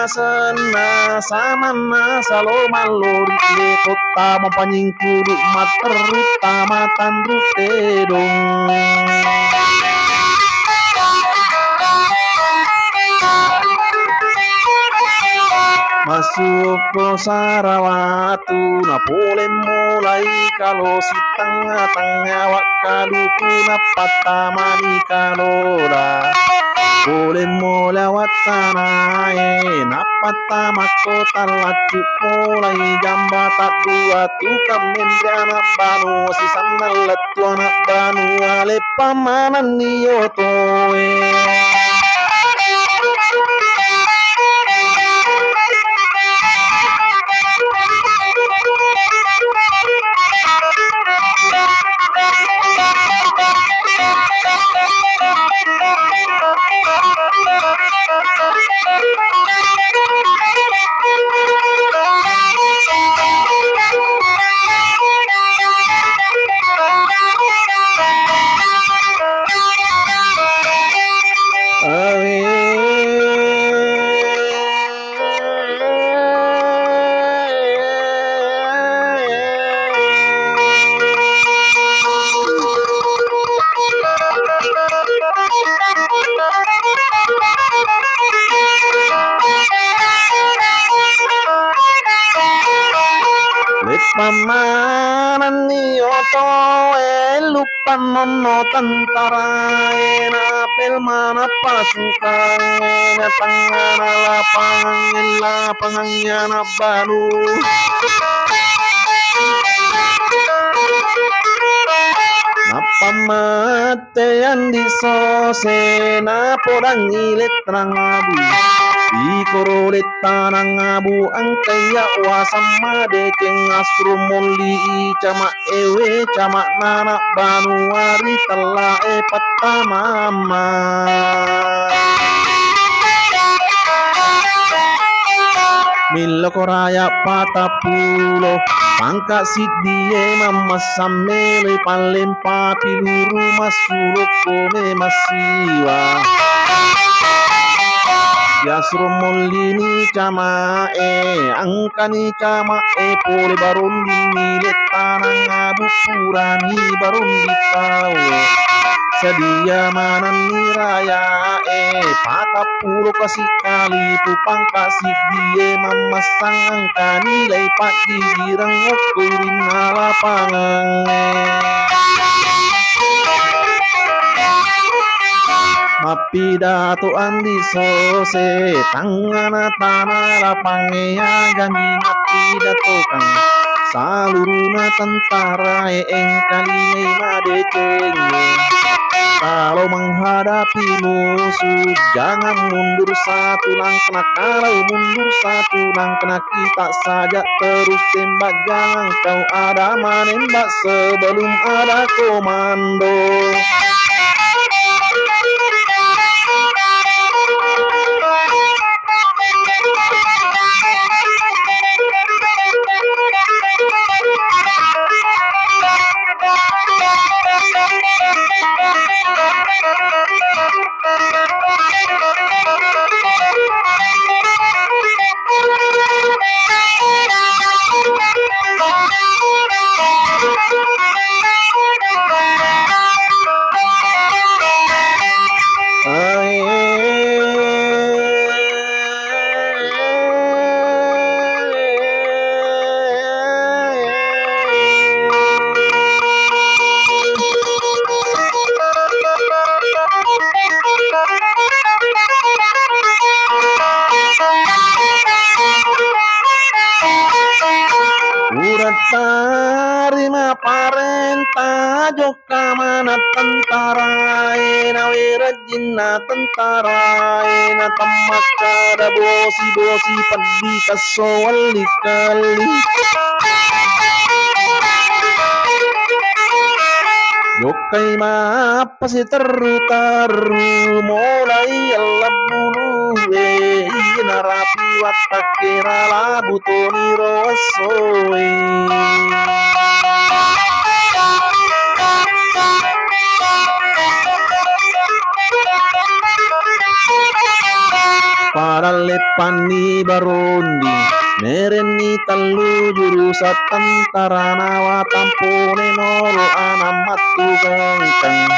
sena samana salomalori le kota mapanyingkudu materita matanru tedong masuk ke Sarawatu na boleh mulai kalau si tengah-tengah wakaluku na patamani kalora boleh mulai watanae na patama kota lacu mulai jambatan dua tukang menjana banu si sana letu anak banu ale pamanan niyotoe pamanan niyoto lupa nono tentara napel mana pasukan tangan lapangannya nabalu napa mate yang disose na podang ilet terang abu ikorolet tanang abu angkaya wasama deceng asrumoli cama ewe cama nana banuari telah patamama Milo koraya patapulo pangka sidie mama samele palempa piluru masuro kome masiwa Yasrumolini cama angkani cama pole barundi milet tanang abu purani barundi tahu sedia manan niraya patapulo kasih kali tupang kasih die mamasang angka nilai pak girang ukurin lapangan mapidato andi sose tangana tanah lapangnya gani mapidato kang saluruna tentara kali madeceng kalau menghadapi musuh jangan mundur satu langkah kalau mundur satu langkah kita saja terus tembak jangan kau ada menembak sebelum ada komando tarima parenta joka mana tentara na wirajina tentara na tamaka da bosi padi kasowali kali yokai ma pasti teru mulai alap bulu narapi watakira labu toni rosoi Padaleppani barondi merenni tallu jurusat tantara nawa tampone nolo anamattu gangkang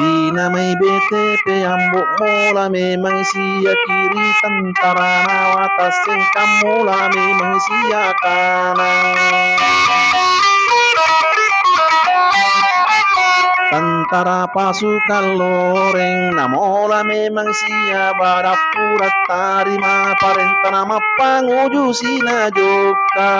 dinamai BTP ambok mola memang sia kiri tentara nawa tasengkam mola memang sia kanan tentara pasukan loreng namola memang sia barapurat tarima parenta nama panguju sina joka